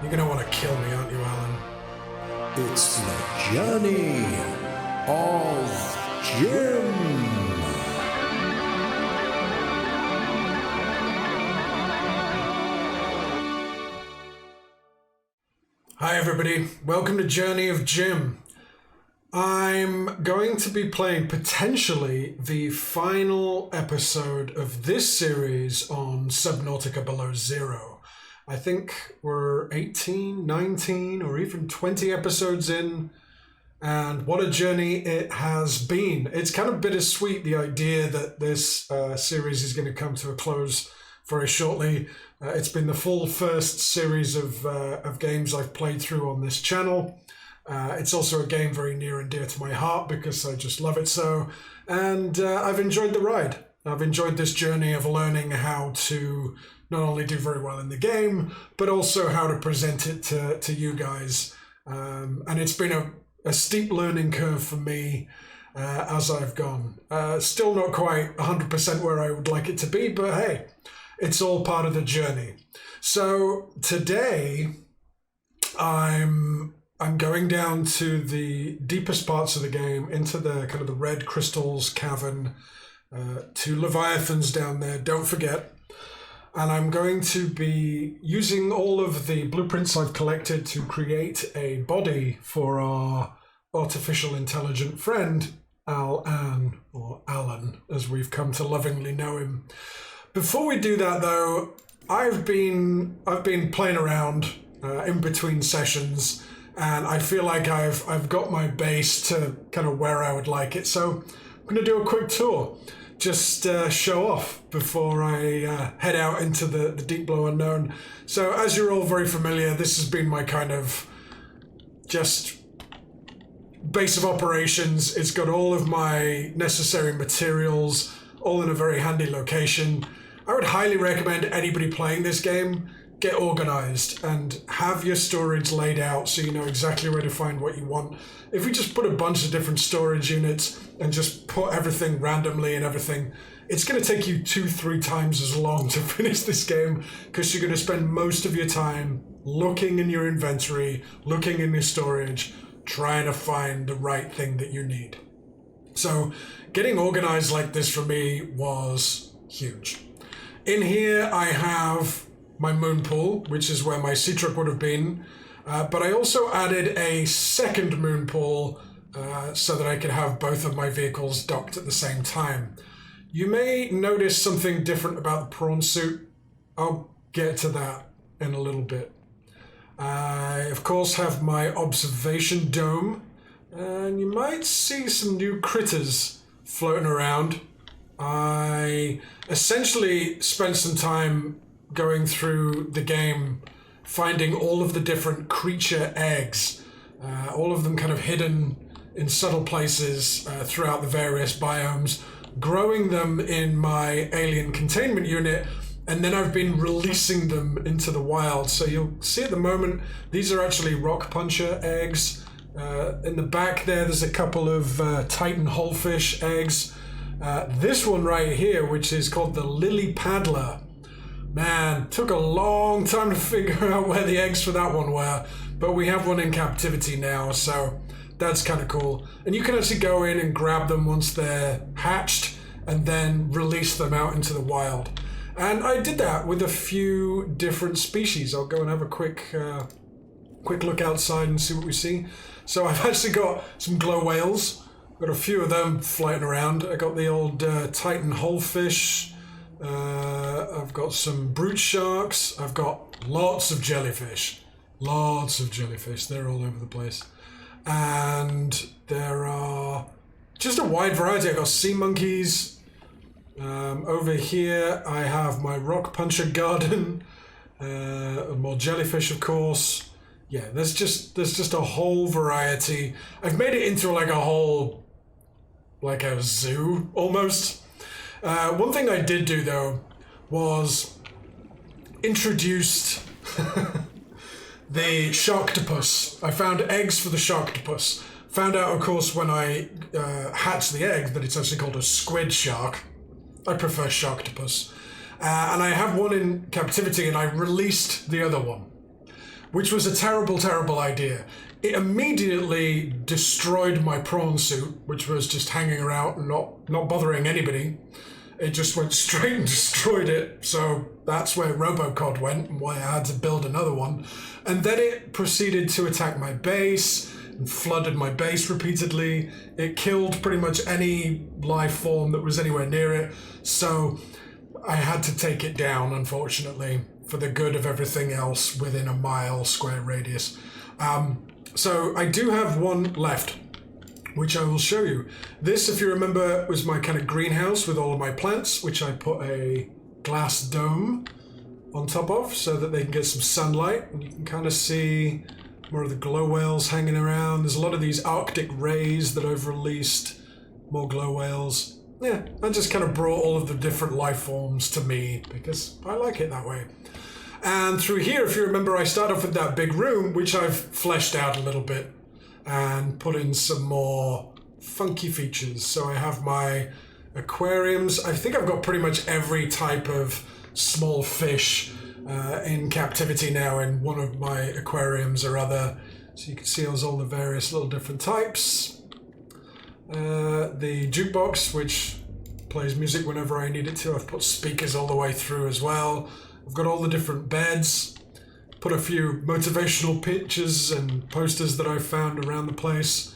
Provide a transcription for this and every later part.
You're gonna want to kill me, aren't you, Alan? It's the journey of Jim. Hi everybody, welcome to Journey of Jim. I'm going to be playing potentially the final episode of this series on Subnautica Below Zero. I think we're 18, 19, or even 20 episodes in, and what a journey it has been. It's kind of bittersweet, the idea that this series is going to come to a close very shortly. It's been the full first series of games I've played through on this channel. It's also a game very near and dear to my heart because I just love it so. And I've enjoyed the ride. I've enjoyed this journey of learning how to not only do very well in the game, but also how to present it to you guys. And it's been a steep learning curve for me as I've gone. Still not quite 100% where I would like it to be, but hey, it's all part of the journey. So today, I'm going down to the deepest parts of the game, into the kind of the red crystals cavern, to Leviathans down there, don't forget. And I'm going to be using all of the blueprints I've collected to create a body for our artificial intelligent friend, Alan, or Alan, as we've come to lovingly know him. Before we do that, though, I've been playing around in between sessions, and I feel like I've got my base to kind of where I would like it. So I'm going to do a quick tour, just show off before I head out into the deep below unknown. So as you're all very familiar, this has been my kind of just base of operations. It's got all of my necessary materials, all in a very handy location. I would highly recommend anybody playing this game get organized and have your storage laid out so you know exactly where to find what you want. If we just put a bunch of different storage units and just put everything randomly and everything, it's going to take you 2-3 times as long to finish this game because you're going to spend most of your time looking in your inventory, looking in your storage, trying to find the right thing that you need. So getting organized like this for me was huge. In here I have my moon pool, which is where my sea truck would have been, but I also added a second moon pool so that I could have both of my vehicles docked at the same time. You may notice something different about the prawn suit. I'll get to that in a little bit. I, of course, have my observation dome, and you might see some new critters floating around. I essentially spent some time going through the game, finding all of the different creature eggs, all of them kind of hidden in subtle places throughout the various biomes, growing them in my alien containment unit, and then I've been releasing them into the wild. So you'll see at the moment, these are actually rock puncher eggs. In the back there's a couple of Titan hullfish eggs. This one right here, which is called the lily paddler. Man, took a long time to figure out where the eggs for that one were, but we have one in captivity now, so that's kind of cool. And you can actually go in and grab them once they're hatched and then release them out into the wild. And I did that with a few different species. I'll go and have a quick look outside and see what we see. So I've actually got some glow whales. Got a few of them floating around. I got the old Titan hullfish. I've got some brute sharks. I've got lots of jellyfish. Lots of jellyfish. They're all over the place. And there are just a wide variety. I've got sea monkeys. Over here I have my rock puncher garden. More jellyfish, of course. Yeah, there's just a whole variety. I've made it into like a zoo almost. One thing I did do though was introduced the sharktopus. I found eggs for the sharktopus. Found out, of course, when I hatched the egg that it's actually called a squid shark. I prefer sharktopus. And I have one in captivity and I released the other one. which was a terrible, terrible idea. It immediately destroyed my prawn suit, which was just hanging around and not bothering anybody. It just went straight and destroyed it, so that's where Robocod went and why I had to build another one. And then it proceeded to attack my base and flooded my base repeatedly. It killed pretty much any life form that was anywhere near it, so I had to take it down, unfortunately, for the good of everything else within a mile square radius. So I do have one left, which I will show you. This, if you remember, was my kind of greenhouse with all of my plants, which I put a glass dome on top of so that they can get some sunlight, and you can kind of see more of the glow whales hanging around. There's a lot of these Arctic rays that I've released, more glow whales. Yeah, I just kind of brought all of the different life forms to me because I like it that way. And through here, if you remember, I start off with that big room, which I've fleshed out a little bit and put in some more funky features. So I have my aquariums. I think I've got pretty much every type of small fish in captivity now in one of my aquariums or other. So you can see there's all the various little different types. The jukebox, which plays music whenever I need it to. I've put speakers all the way through as well. I've got all the different beds, put a few motivational pictures and posters that I found around the place.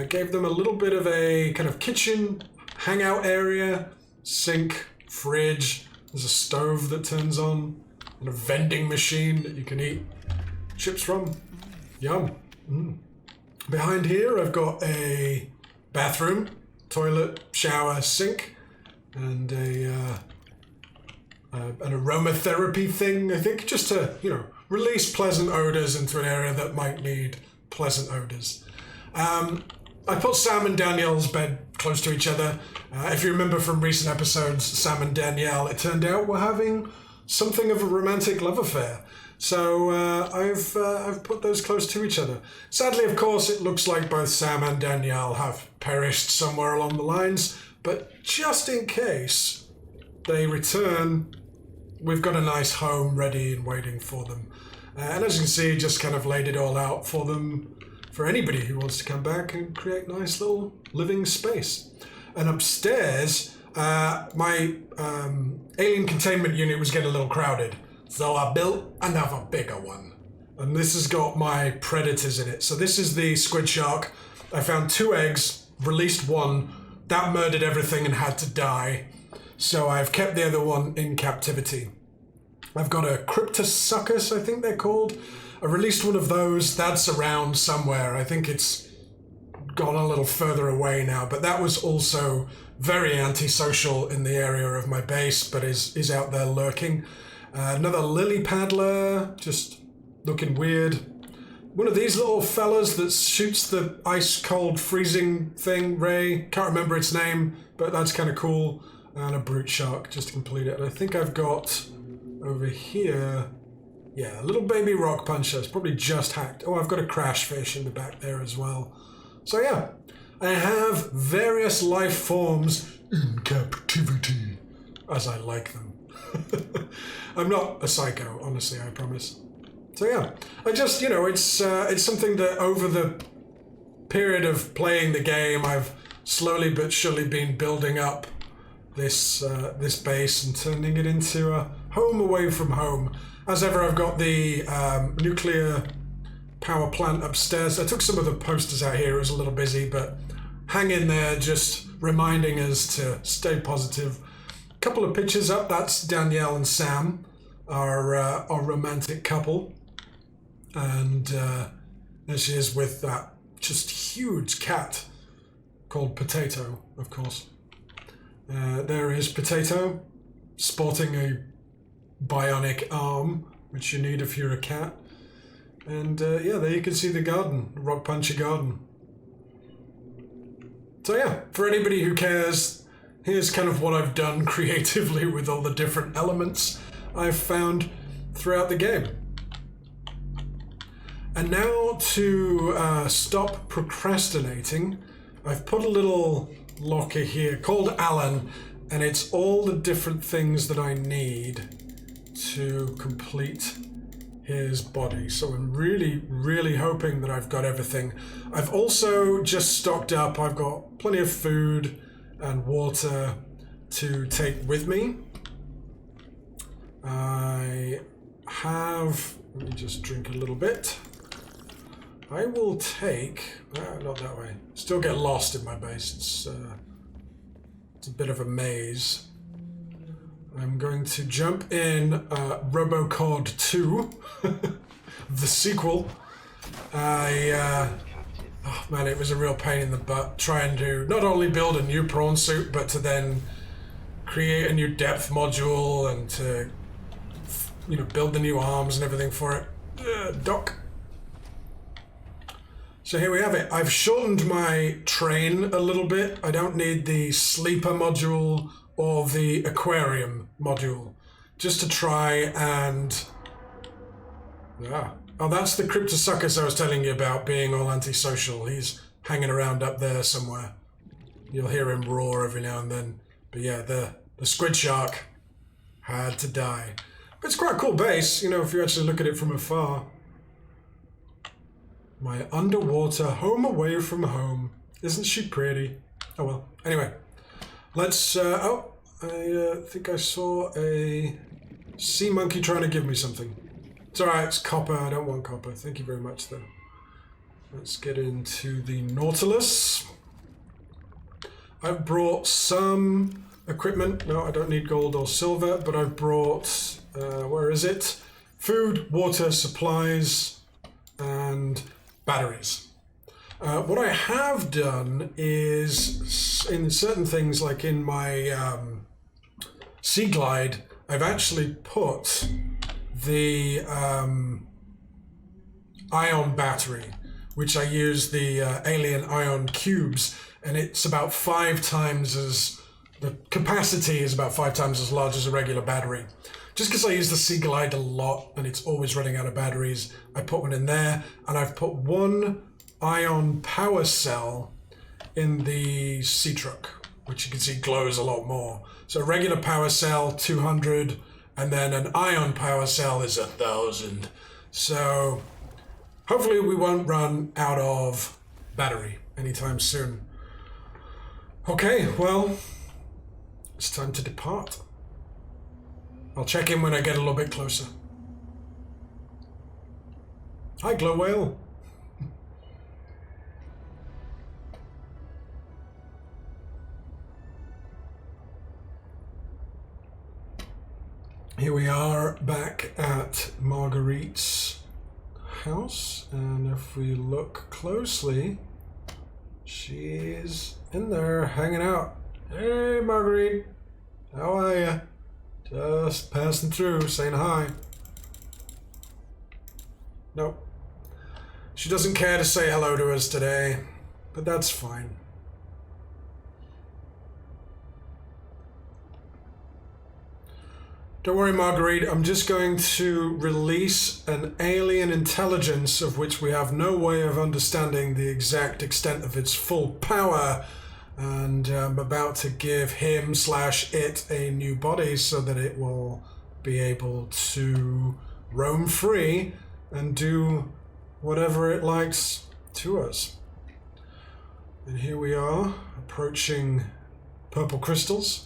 Gave them a little bit of a kind of kitchen hangout area, sink, fridge. There's a stove that turns on and a vending machine that you can eat chips from. Yum. Behind here I've got a bathroom, toilet, shower, sink, and an aromatherapy thing, I think, just to, release pleasant odors into an area that might need pleasant odors. I put Sam and Danielle's bed close to each other. If you remember from recent episodes, Sam and Danielle, it turned out, were having something of a romantic love affair. So I've put those close to each other. Sadly, of course, it looks like both Sam and Danielle have perished somewhere along the lines, but just in case they return, we've got a nice home ready and waiting for them. And as you can see, just kind of laid it all out for them, for anybody who wants to come back and create nice little living space. And upstairs, my alien containment unit was getting a little crowded. So I built another bigger one. And this has got my predators in it. So this is the squid shark. I found 2 eggs, released one. That murdered everything and had to die. So I've kept the other one in captivity. I've got a Cryptosuchus, I think they're called. I released one of those. That's around somewhere. I think it's gone a little further away now. But that was also very antisocial in the area of my base, but is out there lurking. Another lily paddler, just looking weird. One of these little fellas that shoots the ice cold freezing thing, ray. Can't remember its name, but that's kind of cool. And a brute shark just to complete it. And I think I've got over here, yeah, a little baby rock puncher. It's probably just hacked. Oh, I've got a crash fish in the back there as well. So yeah, I have various life forms in captivity, as I like them. I'm not a psycho, honestly, I promise. So yeah, I just, it's something that over the period of playing the game, I've slowly but surely been building up this base and turning it into a home away from home. As ever, I've got the nuclear power plant upstairs. I took some of the posters out here. It was a little busy, but hang in there, just reminding us to stay positive. A couple of pictures up. That's Danielle and Sam, our romantic couple. And there she is with that just huge cat called Potato, of course. There is Potato, sporting a bionic arm, which you need if you're a cat. And yeah, there you can see the garden, Rock Puncher Garden. So yeah, for anybody who cares, here's kind of what I've done creatively with all the different elements I've found throughout the game. And now to stop procrastinating, I've put a little locker here called Alan, and it's all the different things that I need to complete his body. So I'm really, really hoping that I've got everything. I've also just stocked up. I've got plenty of food and water to take with me. I have, let me just drink a little bit. I will take, not that way. Still get lost in my base. It's a bit of a maze. I'm going to jump in Robocod 2, the sequel. Oh man, it was a real pain in the butt trying to not only build a new prawn suit, but to then create a new depth module and to, build the new arms and everything for it. Doc. So here we have it. I've shortened my train a little bit. I don't need the sleeper module or the aquarium module, just to try and... Oh, that's the Cryptosuchus I was telling you about being all antisocial. He's hanging around up there somewhere. You'll hear him roar every now and then. But yeah, the squid shark had to die. But it's quite a cool base, if you actually look at it from afar. My underwater home away from home. Isn't she pretty? Oh well. Anyway. Let's, I think I saw a sea monkey trying to give me something. It's alright, it's copper. I don't want copper. Thank you very much, though. Let's get into the Nautilus. I've brought some equipment. No, I don't need gold or silver, but I've brought, where is it? Food, water, supplies, and batteries. What I have done is, in certain things, like in my Sea Glide, I've actually put the ion battery, which I use the alien ion cubes, and it's about 5 times as, the capacity is about 5 times as large as a regular battery. Just because I use the Sea Glide a lot, and it's always running out of batteries, I put one in there, and I've put one ion power cell in the sea truck, which you can see glows a lot more. So a regular power cell, 200, and then an ion power cell is 1,000. So hopefully we won't run out of battery anytime soon. Okay, well, it's time to depart. I'll check in when I get a little bit closer. Hi, Glow Whale. Here we are back at Marguerite's house, and if we look closely, she's in there hanging out. Hey, Marguerite, how are you? Just passing through, saying hi. Nope. She doesn't care to say hello to us today, but that's fine. Don't worry, Marguerite, I'm just going to release an alien intelligence of which we have no way of understanding the exact extent of its full power, and I'm about to give him/it a new body so that it will be able to roam free and do whatever it likes to us. And here we are, approaching purple crystals.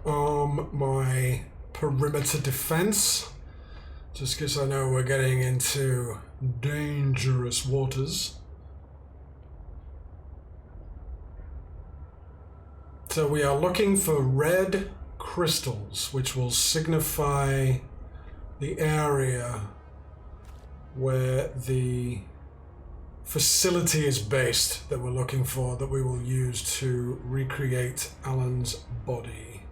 Arm my perimeter defense, just because I know we're getting into dangerous waters. So we are looking for red crystals, which will signify the area where the facility is based that we're looking for, that we will use to recreate Alan's body.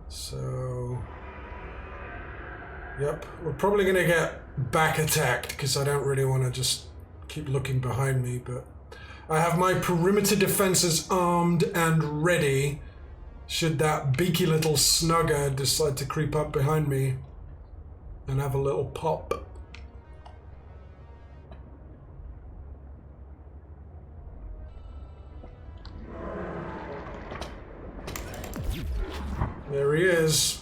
So, yep, we're probably going to get back attacked because I don't really want to just keep looking behind me, but I have my perimeter defenses armed and ready should that beaky little snugger decide to creep up behind me and have a little pop. he is.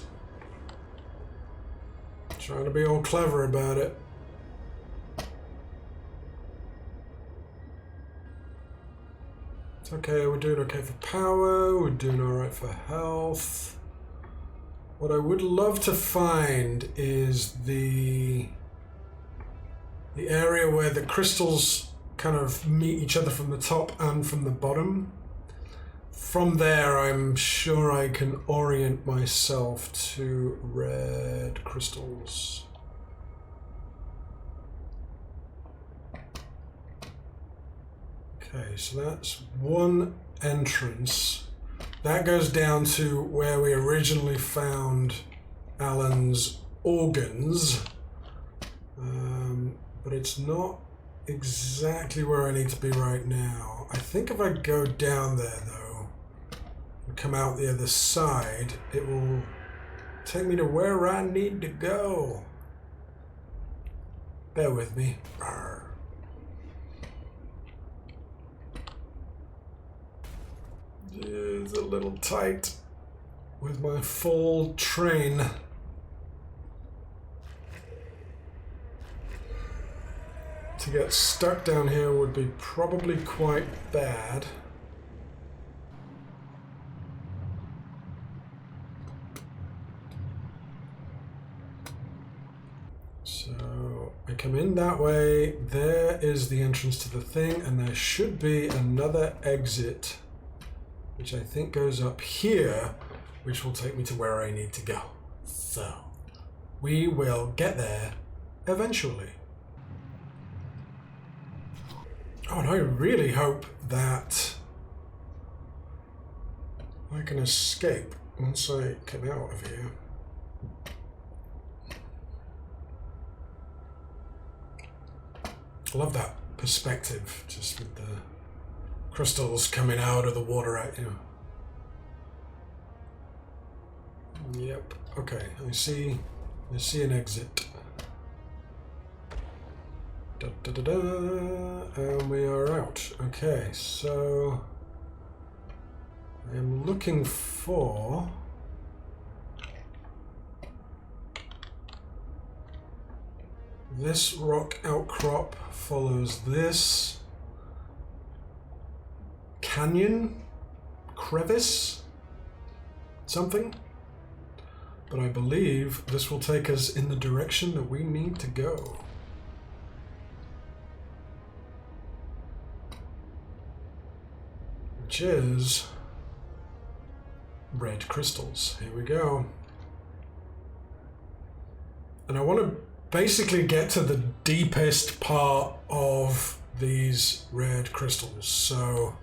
Trying to be all clever about it. It's okay, we're doing okay for power, we're doing alright for health. What I would love to find is the area where the crystals kind of meet each other from the top and from the bottom. From there, I'm sure I can orient myself to red crystals. Okay, so that's one entrance. That goes down to where we originally found Alan's organs. But it's not exactly where I need to be right now. I think if I go down there, though, and come out the other side, it will take me to where I need to go. Bear with me. Arr. It's a little tight with my full train. To get stuck down here would be probably quite bad. So I come in that way, there is the entrance to the thing, and there should be another exit, which I think goes up here, which will take me to where I need to go. So we will get there eventually. Oh, and I really hope that I can escape once I come out of here. I love that perspective, just with the crystals coming out of the water at you. Yep, okay, I see an exit. Da, da, da, da, and we are out. Okay, so I'm looking for this rock outcrop follows this canyon, crevice, something. But I believe this will take us in the direction that we need to go. Which is red crystals. Here we go. And I want to basically get to the deepest part of these red crystals. So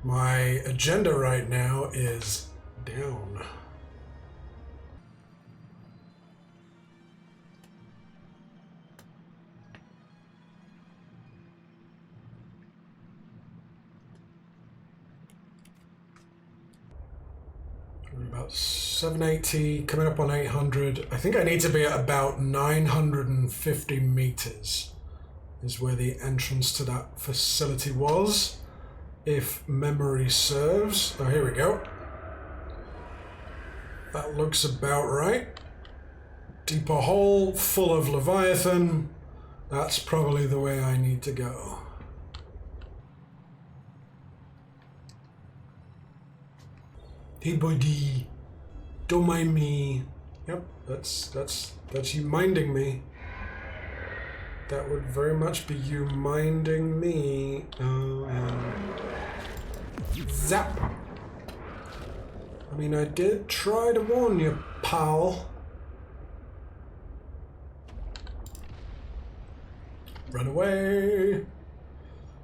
my agenda right now is down. About 780, coming up on 800. I think I need to be at about 950 meters is where the entrance to that facility was, if memory serves. Oh, here we go. That looks about right. Deeper hole full of Leviathan. That's probably the way I need to go. Hey buddy, don't mind me. Yep, that's you minding me. That would very much be you minding me. Zap. I mean, I did try to warn you, pal. Run away.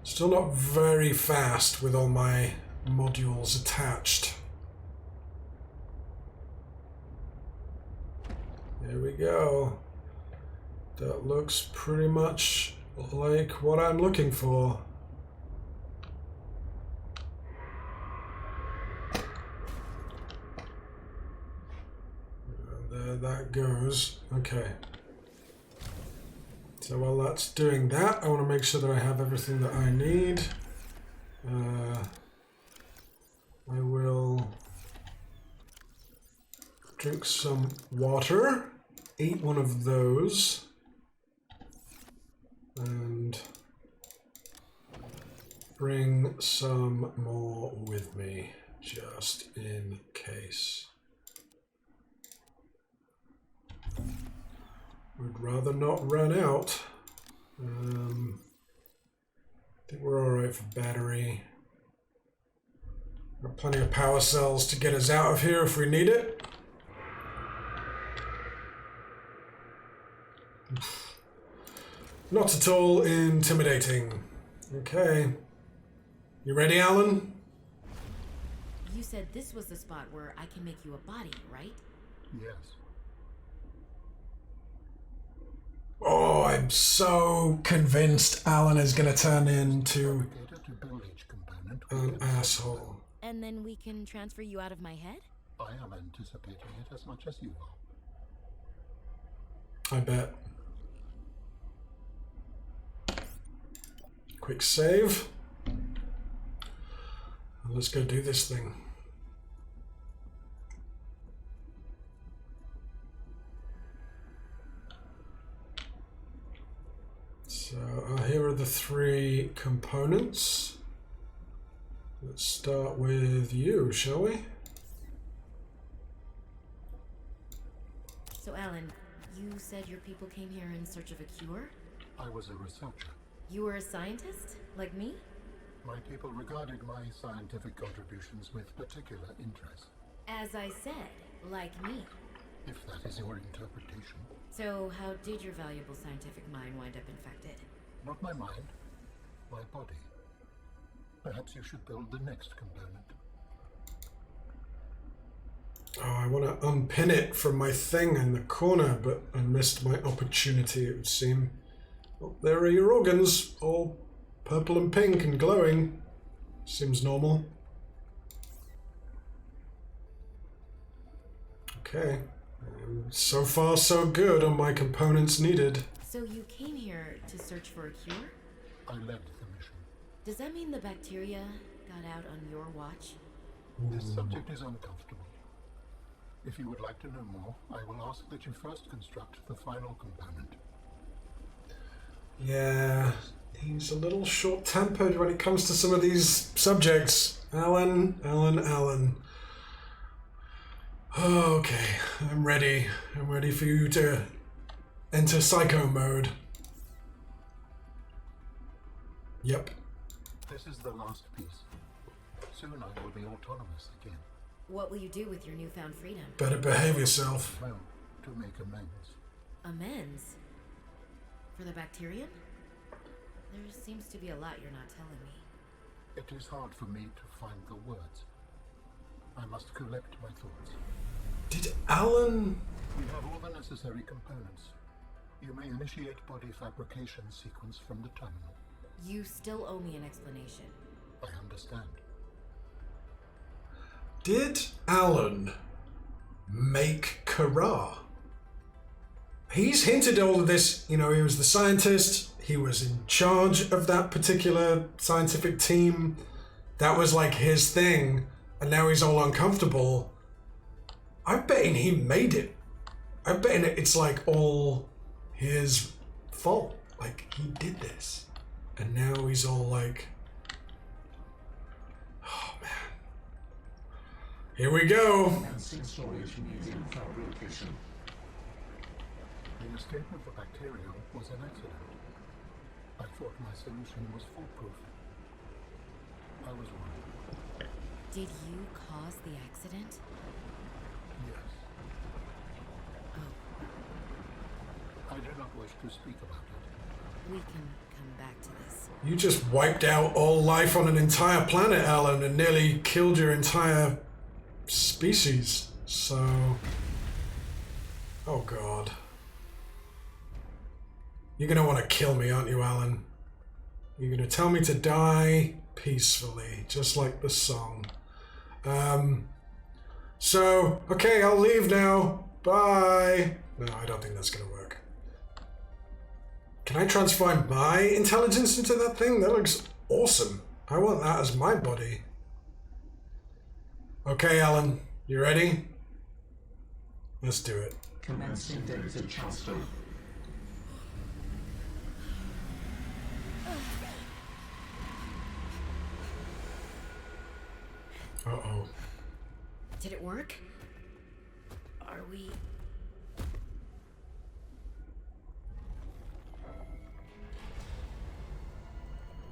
Still not very fast with all my modules attached. There we go. That looks pretty much like what I'm looking for. And there that goes. Okay. So while that's doing that, I want to make sure that I have everything that I need. I will drink some water, eat one of those, and bring some more with me, just in case. Would rather not run out. I think we're alright for battery. Got plenty of power cells to get us out of here if we need it. Not at all intimidating. Okay. You ready, Alan? You said this was the spot where I can make you a body, right? Yes. Oh, I'm so convinced Alan is going to turn into To build each component an asshole. And then we can transfer you out of my head? I am anticipating it as much as you are. I bet. Quick save. Let's go do this thing. So here are the 3 components. Let's start with you, shall we? So, Alan, you said your people came here in search of a cure? I was a researcher. You were a scientist? Like me? My people regarded my scientific contributions with particular interest. As I said, like me. If that is your interpretation. So, how did your valuable scientific mind wind up infected? Not my mind, my body. Perhaps you should build the next component. Oh, I want to unpin it from my thing in the corner, but I missed my opportunity, it would seem. Oh, there are your organs, all purple and pink and glowing. Seems normal. Okay. So far, so good on my components needed. So you came here to search for a cure? I led the mission. Does that mean the bacteria got out on your watch? This subject is uncomfortable. If you would like to know more, I will ask that you first construct the final component. Yeah, he's a little short-tempered when it comes to some of these subjects. Alan. Okay, I'm ready. I'm ready for you to enter psycho mode. Yep. This is the last piece. Soon I will be autonomous again. What will you do with your newfound freedom? Better behave yourself. Well, to make amends. Amends? For the bacterium? There seems to be a lot you're not telling me. It is hard for me to find the words. I must collect my thoughts. Did Alan... We have all the necessary components. You may initiate body fabrication sequence from the terminal. You still owe me an explanation. I understand. Did Alan make Kara? He's hinted all of this, you know, he was the scientist, he was in charge of that particular scientific team. That was like his thing, and now he's all uncomfortable. I bet he made it. I bet it's like all his fault. Like, he did this. And now he's all like, oh man. Here we go. Storage medium fabrication. The escape of the bacteria was an accident. I thought my solution was foolproof. I was wrong. Did you cause the accident? Yes. Oh. I do not wish to speak about it. We can come back to this. You just wiped out all life on an entire planet, Alan, and nearly killed your entire species. So... oh god. You're gonna want to kill me, aren't you, Alan? You're gonna tell me to die peacefully, just like the song. So, okay, I'll leave now. Bye. No, I don't think that's gonna work. Can I transfer my intelligence into that thing? That looks awesome. I want that as my body. Okay, Alan, you ready? Let's do it. Commencing data transfer. Uh-oh. Did it work? Are we...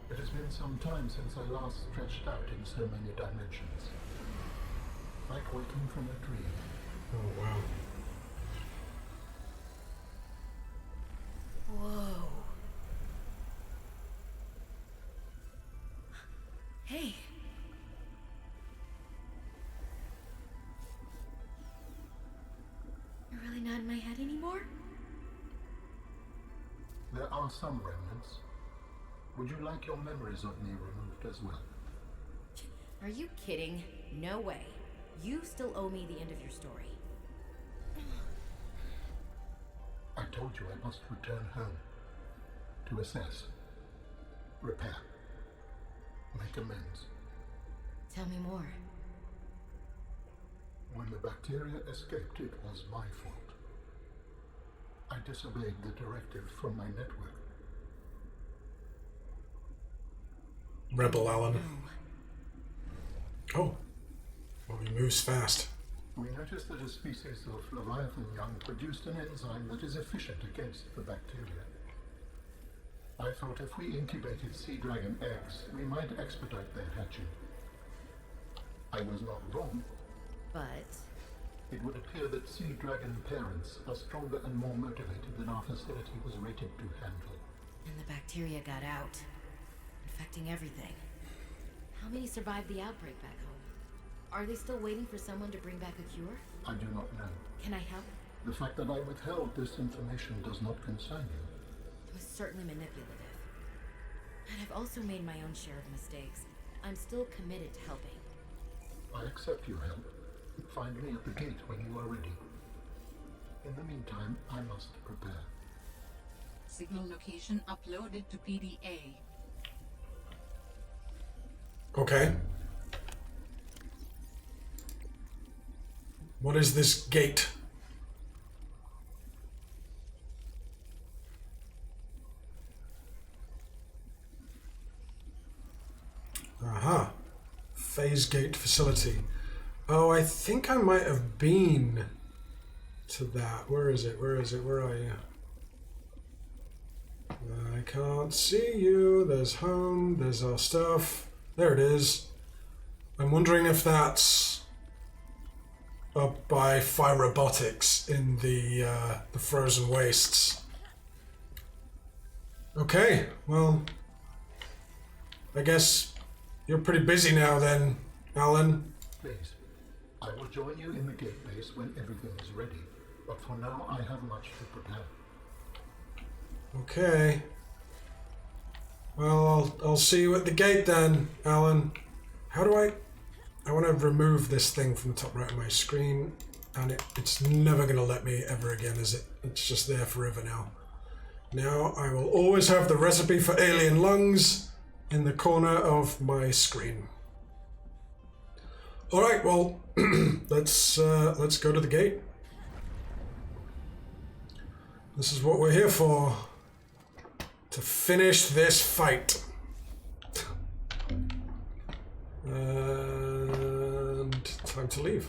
It has been some time since I last stretched out in so many dimensions. Like waking from a dream. Oh, wow. Whoa. Hey. You're really not in my head anymore? There are some remnants. Would you like your memories of me removed as well? Are you kidding? No way. You still owe me the end of your story. I told you I must return home. To assess. Repair. Make amends. Tell me more. When the bacteria escaped, it was my fault. I disobeyed the directive from my network. Rebel Alan. No. Oh. Well, he moves fast. We noticed that a species of Leviathan young produced an enzyme that is efficient against the bacteria. I thought if we incubated sea dragon eggs, we might expedite their hatching. I was not wrong. But... It would appear that sea dragon parents are stronger and more motivated than our facility was rated to handle. And the bacteria got out, infecting everything. How many survived the outbreak back home? Are they still waiting for someone to bring back a cure? I do not know. Can I help? The fact that I withheld this information does not concern you. It was certainly manipulative. And I've also made my own share of mistakes. I'm still committed to helping. I accept your help. Find me at the gate when you are ready. In the meantime, I must prepare. Signal location uploaded to PDA. Okay. What is this gate? Aha. Phase gate facility. Oh, I think I might have been to that. Where is it? Where is it? Where are you? I can't see you. There's home. There's our stuff. There it is. I'm wondering if that's up by Fire Robotics in the frozen wastes. Okay, well, I guess you're pretty busy now then, Alan. Please, I will join you in the gate base when everything is ready. But for now, I have much to prepare. Okay. Well, I'll see you at the gate then, Alan. How do I want to remove this thing from the top right of my screen, and it's never going to let me ever again, is it? It's just there forever now. Now I will always have the recipe for alien lungs in the corner of my screen. All right, well, let's go to the gate. This is what we're here for. To finish this fight. And time to leave.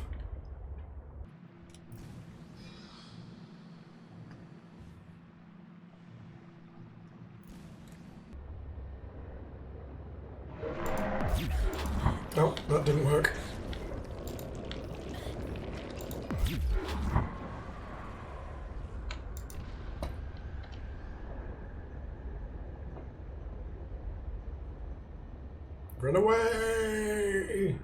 Nope, that didn't work. Run away!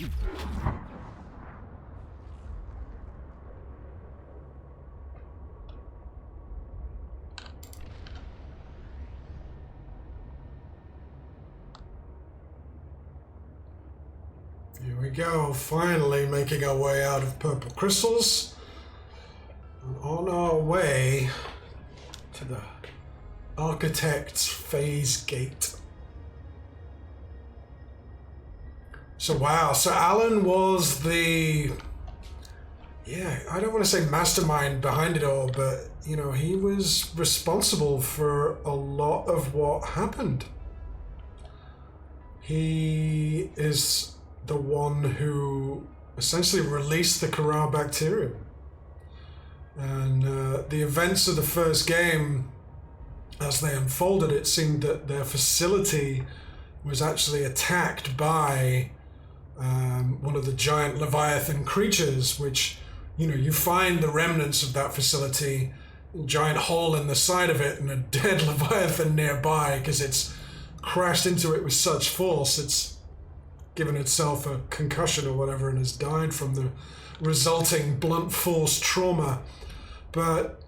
Here we go, finally making our way out of purple crystals. And on our way to the Architect's Phase Gate. So wow, so Alan was the, I don't want to say mastermind behind it all, but you know, he was responsible for a lot of what happened. He is the one who essentially released the Corral bacterium. And the events of the first game, as they unfolded, it seemed that their facility was actually attacked by one of the giant Leviathan creatures, which, you know, you find the remnants of that facility, a giant hole in the side of it and a dead Leviathan nearby because it's crashed into it with such force, it's given itself a concussion or whatever and has died from the resulting blunt force trauma. But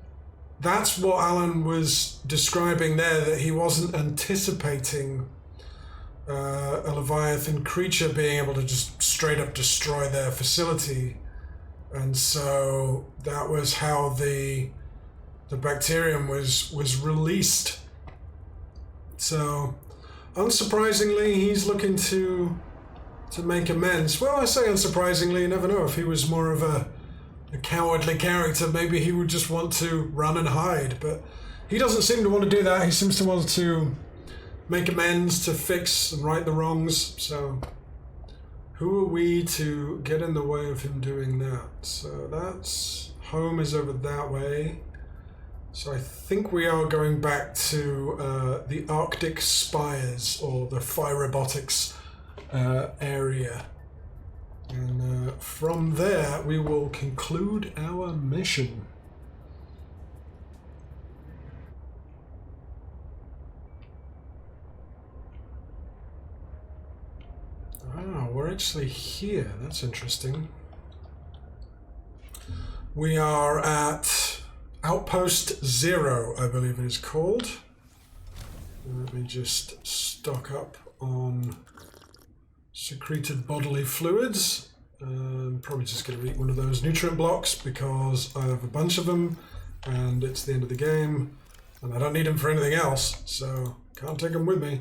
that's what Alan was describing there, that he wasn't anticipating a Leviathan creature being able to just straight up destroy their facility. And so that was how the bacterium was released. So unsurprisingly, he's looking to make amends. Well, I say unsurprisingly, you never know. If he was more of a cowardly character, maybe he would just want to run and hide. But he doesn't seem to want to do that. He seems to want to make amends, to fix and right the wrongs. So who are we to get in the way of him doing that? So that's home is over that way. So I think we are going back to the Arctic Spires, or the Fire Robotics area. And from there, we will conclude our mission. Ah, we're actually here. That's interesting. We are at Outpost 0, I believe it is called. Let me just stock up on secreted bodily fluids. I'm probably just going to eat one of those nutrient blocks because I have a bunch of them and it's the end of the game and I don't need them for anything else, so can't take them with me.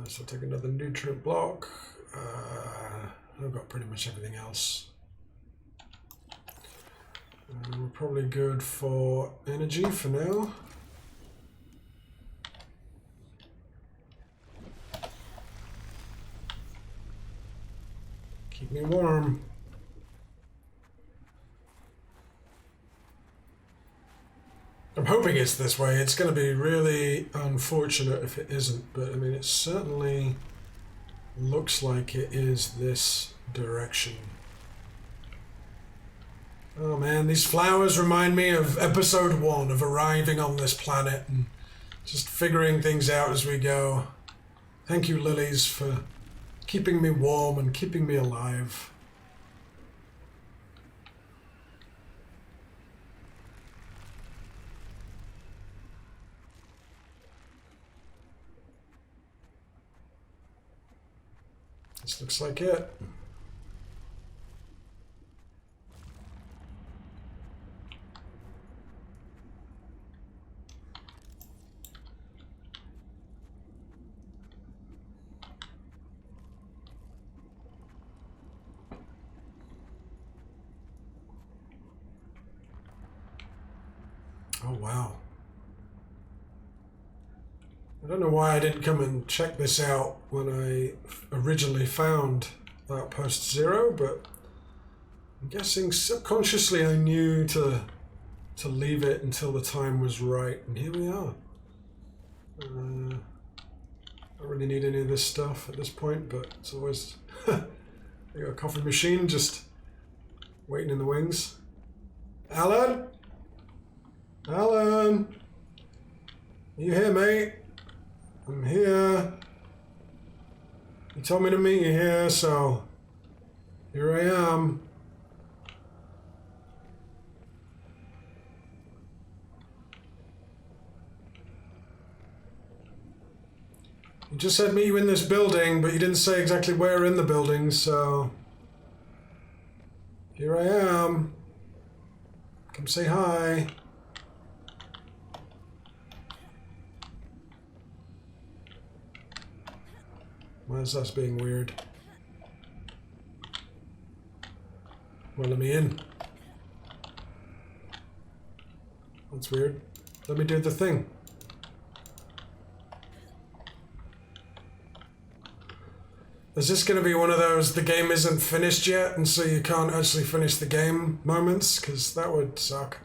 So I'll take another nutrient block. I've got pretty much everything else. We're probably good for energy for now. Keep me warm. I'm hoping it's this way. It's going to be really unfortunate if it isn't, but I mean, it certainly looks like it is this direction. Oh man, these flowers remind me of episode 1 of arriving on this planet and just figuring things out as we go. Thank you, lilies, for keeping me warm and keeping me alive. This looks like it. Oh, wow. I don't know why I didn't come and check this out when I originally found Outpost 0, but I'm guessing subconsciously I knew to leave it until the time was right, and here we are. Don't really need any of this stuff at this point, but it's always... I got a coffee machine just waiting in the wings. Alan? Alan? You here, mate? I'm here. You told me to meet you here, so here I am. You just said meet you in this building, but you didn't say exactly where in the building, so here I am. Come say hi. Why is that being weird? Well, let me in. That's weird. Let me do the thing. Is this going to be one of those the game isn't finished yet and so you can't actually finish the game moments? Because that would suck.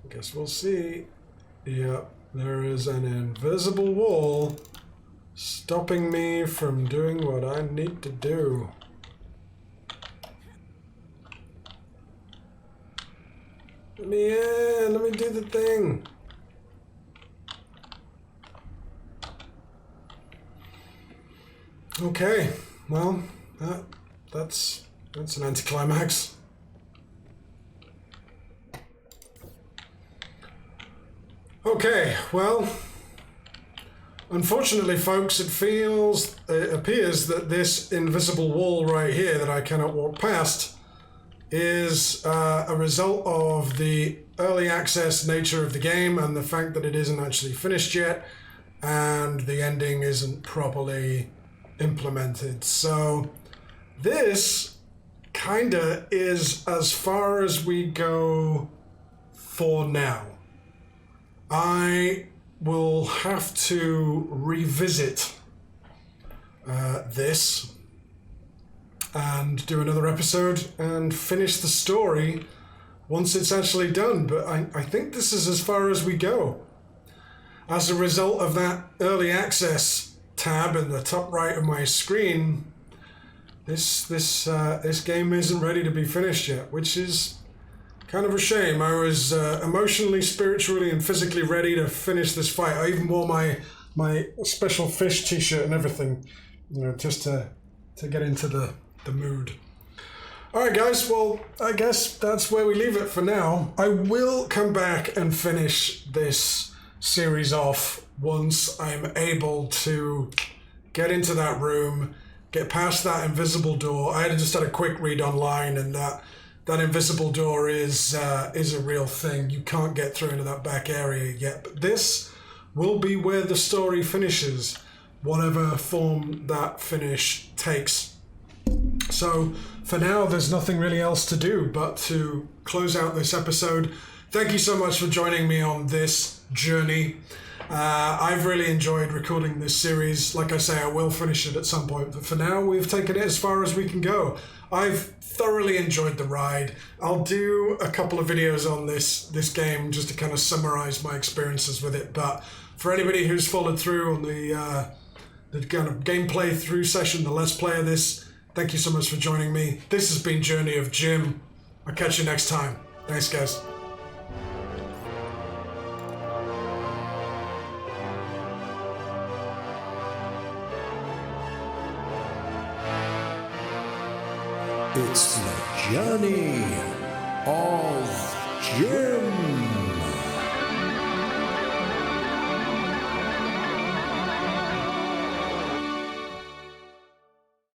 I guess we'll see. Yep, there is an invisible wall stopping me from doing what I need to do. Let me in, let me do the thing. Okay, well, that's an anticlimax. Okay, well, unfortunately, folks, it appears that this invisible wall right here that I cannot walk past is a result of the early access nature of the game and the fact that it isn't actually finished yet and the ending isn't properly implemented. So this kinda is as far as we go for now. I will have to revisit this and do another episode and finish the story once it's actually done, but I think this is as far as we go. As a result of that early access tab in the top right of my screen, this game isn't ready to be finished yet, which is kind of a shame. I was emotionally, spiritually, and physically ready to finish this fight. I even wore my special fish t-shirt and everything, just to get into the mood. Alright guys, well, I guess that's where we leave it for now. I will come back and finish this series off once I'm able to get into that room, get past that invisible door. I just had a quick read online, and that invisible door is a real thing. You can't get through into that back area yet, but this will be where the story finishes, whatever form that finish takes. So for now, there's nothing really else to do but to close out this episode. Thank you so much for joining me on this journey. I've really enjoyed recording this series. Like I say, I will finish it at some point, but for now, we've taken it as far as we can go. I've thoroughly enjoyed the ride. I'll do a couple of videos on this game just to kind of summarize my experiences with it, but for anybody who's followed through on the kind of gameplay through session, the Let's Play of this, thank you so much for joining me. This has been Journey of Jim. I'll catch you next time. Thanks, guys. It's the Journey of Jim.